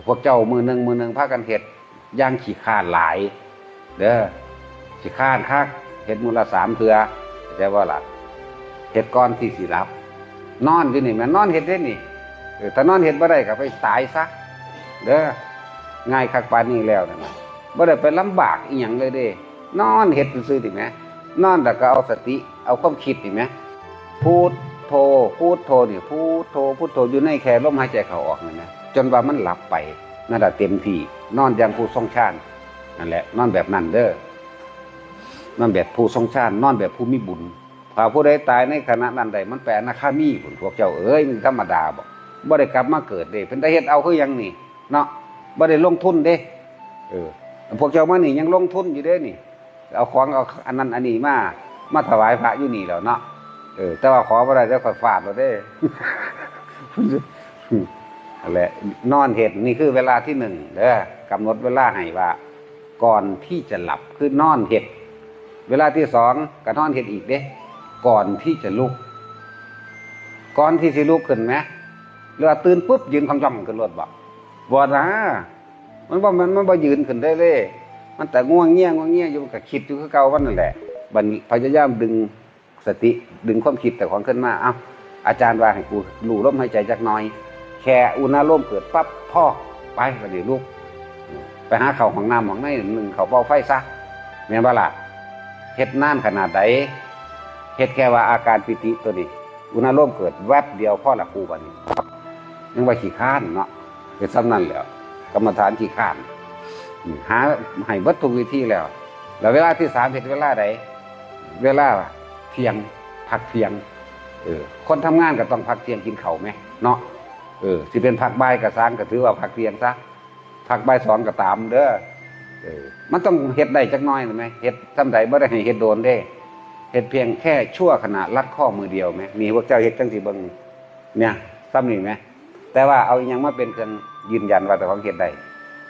พวกเจ้ามือหนึ่งพากันเฮ็ดย่างขี้ข้านหลายเด้อขี้ข้านคักเฮ็ดมื้อละ3 เทื่อเข้าใจบ่ล่ะเฮ็ดก่อนที่สิหลับนอนอยู่นี่แม่นอนเฮ็ดได้นี่ถ้านอนเฮ็ดบ่ได้ก็ไปตายซะเด้อง่ายคักปานนี้แล้วนั่นน่ะบ่ได้ไปลำบากอีหยังเลยเด้นอนเฮ็ดซื่อๆนี่แหมนอนแล้วก็เอาสติเอาความคิดนี่แหมพูดโธพูดโธนี่พูดโธพูดโธอยู่ในแค่ลมหายใจเข้าออกนั่นนะจนว่ามันหลับไปนั่นแหละเต็มที่นอนอย่างผู้ทรงฌานนั่นแหละนอนแบบนั้นเด้อนอนแบบผู้ทรงฌานนอนแบบผู้มีบุญถ้าผู้ใดตายในขณะนั้นใดมันแปลอนาคามีพุ่นพวกเจ้าเอ้ยมันธรรมดาบ่ได้กลับมาเกิดเด้เพิ่นได้เฮ็ดเอาคือหยังนี่เนาะบ่ได้ลงทุนเด้พวกเจ้ามานี่ยังลงทุนอยู่เด้นี่เอาของเอาอันนั้นอันนี้มาถวายพระอยู่นี่แล้วเนาะแต่ว่าขอบ่ได้แล้วค่อยฟาดแล้วเด้ นั่นแหละนอนเฮ็ดนี่คือเวลาที่1เด้อกำหนดเวลาให้ว่าก่อนที่จะหลับคือนอนเฮ็ดเวลาที่2ก็นอนเฮ็ดอีกเด้ก่อนที่จะลุกก่อนที่สิลุกขึ้นไหมหรือว่าตื่นปุ๊บยืนคำจ้ำขึ้นรถบ่นะมันบ่ยืนขึ้นได้เลยมันแต่ง่วงเงี้ยอยู่ก็คิดอยู่คือเก่าวันนั่นแหละบัดพยายามดึงสติดึงความคิดแต่ของขึ้นมาเอ้าอาจารย์ว่าให้กูรู้ลมหายใจจักหน่อยแค่อุณหภูมิเกิดปั๊บพ่อไปบัดนี้ลุกไปหาข้าวของน้ำของใน1เขาเป่าไฟซะแม่นบ่ล่ะเฮ็ดนานขนาดใดเฮ็ดแค่ว่าอาการปิติตัวนี้อุณหภูมิเกิดแวบเดียวพอละกูบัดนี้ยังว่าขี้ข้านเนาะเป็นซ้ำนั่นแหละกรรมฐานขี้ข้านหาให้เบิดทุกวิธีแล้วเวลาที่3เฮ็ดเวลาใดเวลาเที่ยงพักเที่ยงคนทำงานก็ต้องพักเที่ยงกินข้าวแม่เนาะสิเป็นพักบ่ายก็สร้างก็ถือว่าพักเที่ยงซะพักบ่าย2ก็ตามเด้อมันต้องเฮ็ดได้จักหน่อยได้มั้ยเฮ็ดทำใดบ่ได้ให้เฮ็ดโดนเด้เฮ็ดเพียงแค่ชั่วขณะลัดข้อมือเดียวแม่นี่พวกเจ้าเฮ็ดจังสิเบิ่งเนี่ยซ้ำนี่แม่แต่ว่าเอาอีหยังมาเป็นเครื่องยืนยันว่าแต่ของเฮ็ดได้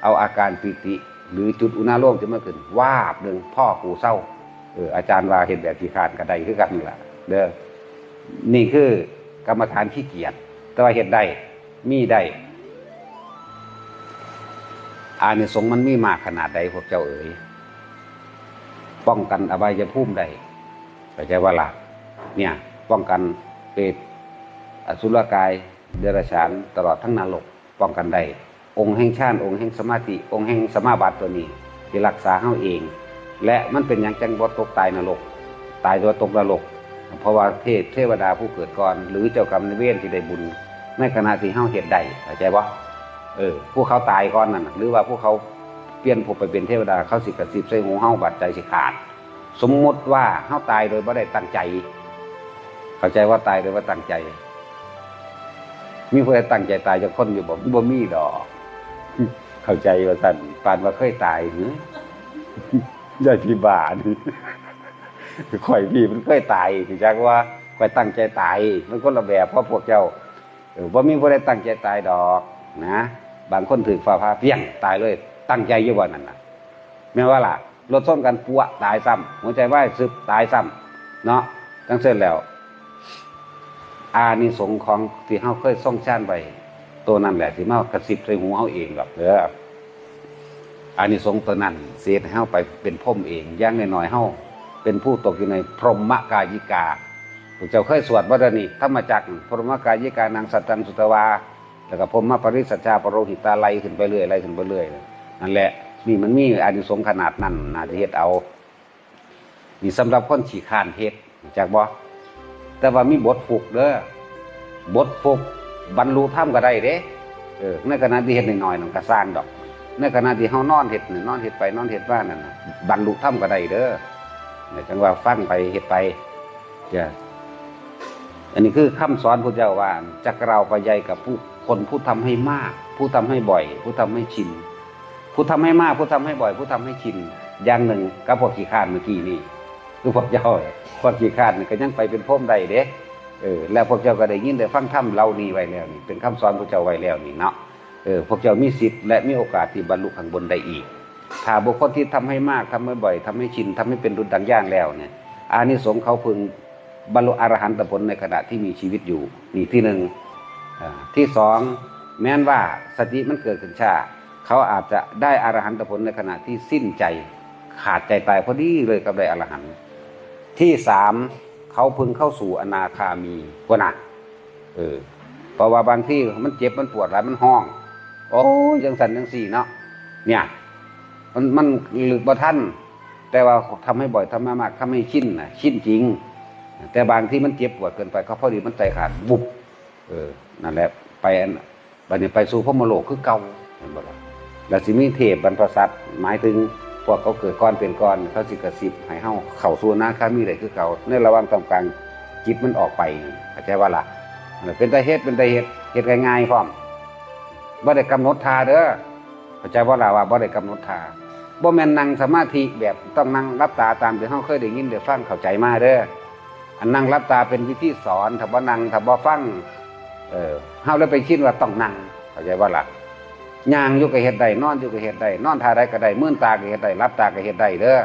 เอาอาการปิติหรือจุดอุณหภูมิที่มันขึ้นวาบนึงพ่อกูเศร้าอาจารย์ว่าเฮ็ดแบบขี้คร้านก็ได้คือกันนี่ล่ะเด้อนี่คือกรรมฐานขี้เกียจแต่ว่าเฮ็ดได้มีได้อานิสงส์มันมีมากขนาดใดพวกเจ้าเอ๋ยป้องกันอบายภูมิได้เข้าใจว่าล่ะเนี่ยป้องกันเปรตอสุรกายเดรัจฉานตลอดทั้งนรกป้องกันได้องค์แห่งฌานองค์แห่งสมาธิองค์แห่งสมาบัติตัวนี้ที่รักษาเฮาเองและมันเป็นหยังจังบ่ตกตายนรกตายโดยตกนรกเพราะว่าเทวดาผู้เกิดก่อนหรือเจ้ากรรมนายเวรที่ได้บุญในขณะที่เฮาเฮ็ดได้เข้าใจบ่ผู้เขาตายก่อนนั่นหรือว่าผู้เขาเปลี่ยนภพไปเป็นเทวดาเขาสิกระซิบใส่หูเฮาบาดใจสิขาดสมมติว่าเฮาตายโดยบ่ได้ตั้งใจเข้าใจว่าตายโดยว่าตั้งใจมีผู้ใดตั้งใจตายจักคนอยู่บ่มีดอกเข้าใจว่าซั่นปานว่าเคยตายหรือได้ที่บ้านข่อยพี่มันเคยตายสิจักว่าข่อยตั้งใจตายมันคนละแบบเพราะพวกเจ้าบ่มีผู้ใดตั้งใจตายดอกนะบางคนถือฟ้าผ่าเพี้ยงตายเลยตั้งใจอยู่ว่านั่นน่ะแม้ว่าล่ะรถส้นกันปัวตายซ้ำหัวใจวายซึบตายซ้ำเนาะจังเสร็จแล้วอานิสงส์ของที่เฮาเคยทรงฌานไว้ตัวนั้นแหละที่มากระซิบใส่หูเฮาเองแบบอานิสงส์ตัวนั้นเสียให้เฮาไปเป็นพรหมเองอย่างน้อยๆเฮาเป็นผู้ตกอยู่ในพรหมกายิกาพวกเจ้าเคยสวดบ่ได้นี่ธรรมจักรพรหมกายิกานางสัตตังสุตวาแล้วก็พรหมปริสัชชาปโรหิตาไล่ขึ้นไปเรื่อยไล่ขึ้นไปเรื่อยนั่นแหละนี่มันมีอานิสงส์ขนาดนั้นน่าจะเฮ็ดเอานี่สำหรับคนขี้ข้านเฮ็ดจักบ่แต่ว่ามีบทฝึกเด้อบทฝึกบรรลุธรรมก็ได้เด้ในขณะที่เฮ็ดน้อยๆนั่นก็สร้างดอกในขณะที่เฮานอนเฮ็ดนี่นอนเฮ็ดไปนอนเฮ็ดว่านั่นน่ะบรรลุธรรมก็ได้เด้อจังว่าฟังไปเฮ็ดไปจ้ะอันนี้คือคำสอนพุทธเจ้าว่าจักเราไปใหญ่กับผู้ผู้ทำให้มากผู้ทำให้บ่อยผู้ทำให้ชินผู้ทำให้มากผู้ทำให้บ่อยผู้ทำให้ชินอย่างหนึ่งกับพวกขี้ข้านเมื่อกี้นี่คือพวกเจ้าพวกขี้ข้านนี่ก็ยังไปเป็นพรหมได้เด้แล้วพวกเจ้าก็ได้ยินได้ฟังธรรมเหล่านี้ไว้แล้วนี่เป็นคำสอนพวกเจ้าไว้แล้วนี่เนาะพวกเจ้ามีสิทธิ์และมีโอกาสที่บรรลุข้างบนได้อีกถ้าบุคคลที่ทำให้มากทำให้บ่อยทำให้ชินทำให้เป็นดุจดังย่างแล้วเนี่ยอานิสงส์เขาพึงบรรลุอรหันตผลในขณะที่มีชีวิตอยู่นี่ที่หนึ่งที่สอง แม้นว่าสติมันเกิดขึ้นช้าเขาอาจจะได้อรหันตผลในขณะที่สิ้นใจขาดใจตายพอดีเลยกับได้อรหันต์ที่สามเขาพึงเข้าสู่อนาคามีกว่านั้นเพราะว่าบางที่มันเจ็บมันปวดหลายมันห้องโอ้ยยังสั่นยังสี่เนาะเนี่ยมันหลุดบ่ทันแต่ว่าทำให้บ่อยทำมากทำให้ชินนะชินจริงแต่บางที่มันเจ็บปวดเกินไปเขาพอดีมันใจขาดบุบนั่นแหละไปบัดนี้ไปสู่พรหมโลกคือเก่าเห็นบ่ล่ะแล้วสิมีเทพบรรพสัตว์หมายถึงพวกเขาเกิดก้อนเป็นก้อนเขาสิกระซิบให้เฮาเข้าสู่อนาคามีได้คือเก่าในระหว่างตรงกลางจิตมันออกไปเข้าใจว่าล่ะเป็นตาเฮ็ดง่ายๆพร้อมบ่ได้กำหนดท่าเด้อเข้าใจว่าล่ะว่าบ่ได้กำหนดท่าบ่แม่นนั่งสมาธิแบบต้องนั่งรับตาตามที่เฮาเคยได้ยินได้ฟังเข้าใจมาเด้ออันนั่งรับตาเป็นวิธีสอนถ้าบ่นั่งถ้าบ่ฟังเฮาเลยไปคิดว่าต้องนั่งเข้าใจว่าล่ะย่างอยู่ก็เฮ็ดได้นอนอยู่ก็เฮ็ดได้นอนท่าใดก็ได้มื่นตาก็เฮ็ดได้รับตาก็เฮ็ดได้เด้อ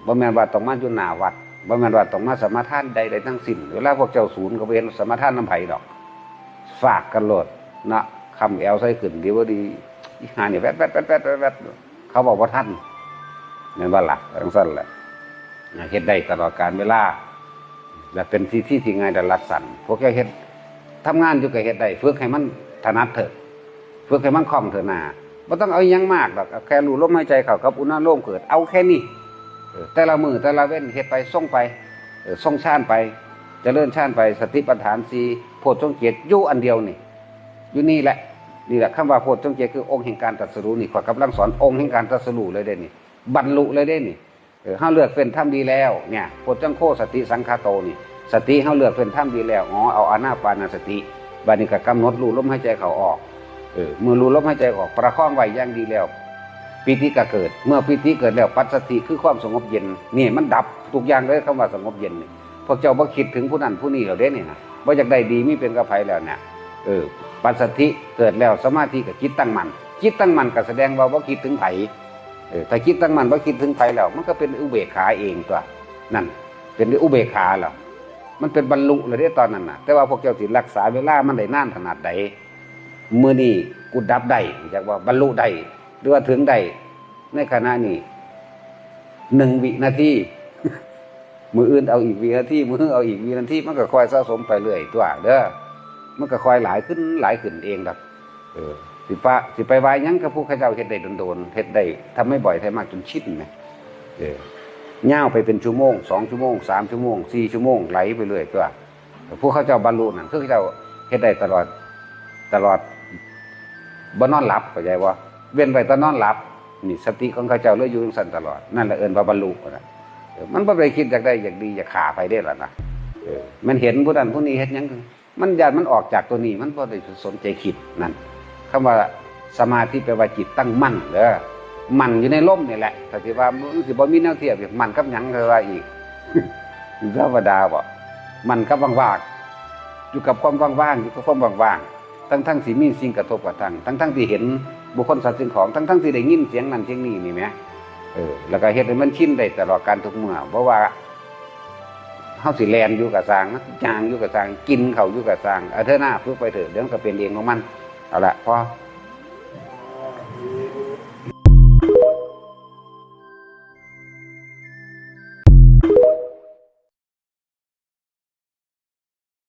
บ่แม่นว่าต้องมาอยู่หน้าวัดบ่แม่นว่าต้องมาสมาทานใดๆทั้งสิ้นเวลาพวกเจ้าศูนย์ก็บ่เห็นสมาทานนำไผดอกฝากกันโลดนะคำแอวใส่ขึ้นดีบ่ดีอีหานี่แวดเขาบอกว่าท่านแม่นว่าล่ะจังซั่นแหละเฮ็ดได้ตลอดกาลเวลาและเป็นที่ง่ายแต่รัดสั่นพวกแกเฮ็ดทำงานอยู่ก็เฮ็ดได้ฝึกให้มันถนัดเถอะฝึกให้มันคล่องเถอะนาบ่ต้องเอายังมากดอกแค่รู้ลมหายใจเข้ากับอุณหภูมิเกิดเอาแค่นี้แต่ละมื้อแต่ละเว้นเฮ็ดไปส่งไปส่งฌานไปเจริญฌานไปสติปัฏฐาน4โพชฌงค์7อยู่อันเดียวนี่อยู่นี่แหละคำว่าโพชฌงค์7คือองค์แห่งการตรัสรู้นี่ข้อยกำลังสอนองค์แห่งการตรัสรู้เลยเด้นี่บรรลุเลยเด้นี่เฮาเลือกเป็นธรรมดีแล้วเนี่ยโพชฌงโฆสติสังฆาโตนี่สติเฮาเลือกเป็นธรรมดีแล้วเอาอานาปานสติบัดนี้ก็กำหนดรู้ลมหายใจเข้าออกเมื่อรู้ลมหายใจออกประคองไว้อย่างดีแล้วปิติก็เกิดเมื่อปิติเกิดแล้วปัสสติคือความสงบเย็นนี่มันดับทุกอย่างเลยคำว่าสงบเย็นนี่พวกเจ้าบ่คิดถึงผู้นั้นผู้นี้แล้วเด้นี่นะบ่อยากได้ดีมีเป็นกับไผแล้วเนี่ยปัสสติเกิดแล้วสมาธิก็จิตตั้งมั่นจิตตั้งมั่นก็แสดงว่าบ่คิดถึงไผถ้าคิดตั้งมั่นบ่คิดถึงไผแล้วมันก็เป็นอุเบกขาเองตัวนั่นเป็นอุเบกขาแล้วมันเป็นบรรลุเลยเด้ตอนนั้นน่ะแต่ว่าพวกเจ้าสิรักษาเวลามันได้นานขนาดใดมื้อนี้กูดับได้จากว่าบรรลุได้หรือว่าถึงได้ในขณะนี้1วินาทีมื้ออื่นเอาอีกวินาทีมื้อเอาอีกวินาทีมันก็ค่อยสะสมไปเรื่อยตัวเด้อมันก็ค่อยหลายขึ้นเองดอกสิไปวายยังกับผู้ข้าเจ้าเฮ็ดได้โดนๆเฮ็ดได้ทำไม่บ่อยทำมากจนชินแหมย่าวไปเป็นชั่วโมง2ชั่วโมง3ชั่วโมง4ชั่วโมงไหลไปเรื่อยตัวผู้ข้าเจ้าบรรลุนั่นคือข้าเจ้าเฮ็ดได้ตลอดบ่นอนหลับเข้าใจบ่เว้นไว้แต่นอนหลับนี่สติของข้าเจ้าเลยอยู่จังซั่นตลอดนั่นแหละเอิ้นว่าบรรลุนะมันบ่ได้คิดอยากได้อยากดีอยากฆ่าไปได้ล่ะนะมันเห็นผู้นั้นผู้นี้เฮ็ดหยังมันญาติมันออกจากตัวนี้มันบ่ได้สนใจคิดนั่นคำว่าสมาธิแปลว่าจิตตั้งมั่นเด้อมั่นอยู่ในลมนี่แหละถ้าสิว่ามันสิบ่มีแนวเทียบมั่นกับหยังคือว่าอีกธรรมดาบ่มั่นกับว่างๆอยู่กับความว่างๆอยู่กับความว่างๆทั้งๆสิมีสิ่งกระทบกระทั่งทั้งๆที่เห็นบุคคลสัตว์สิ่งของทั้งๆที่ได้ยินเสียงนั้นเสียงนี้นี่แหมแล้วก็เฮ็ดให้มันชินได้ตลอดการทุกเมื่อเพราะว่าเฮาสิแล่นอยู่กับสร้างจางอยู่กับสร้างกินเข้าอยู่กับสร้างเถอะหน้าฝึกไปเถอะเดี๋ยวก็เป็นเองของมันเอาละพอ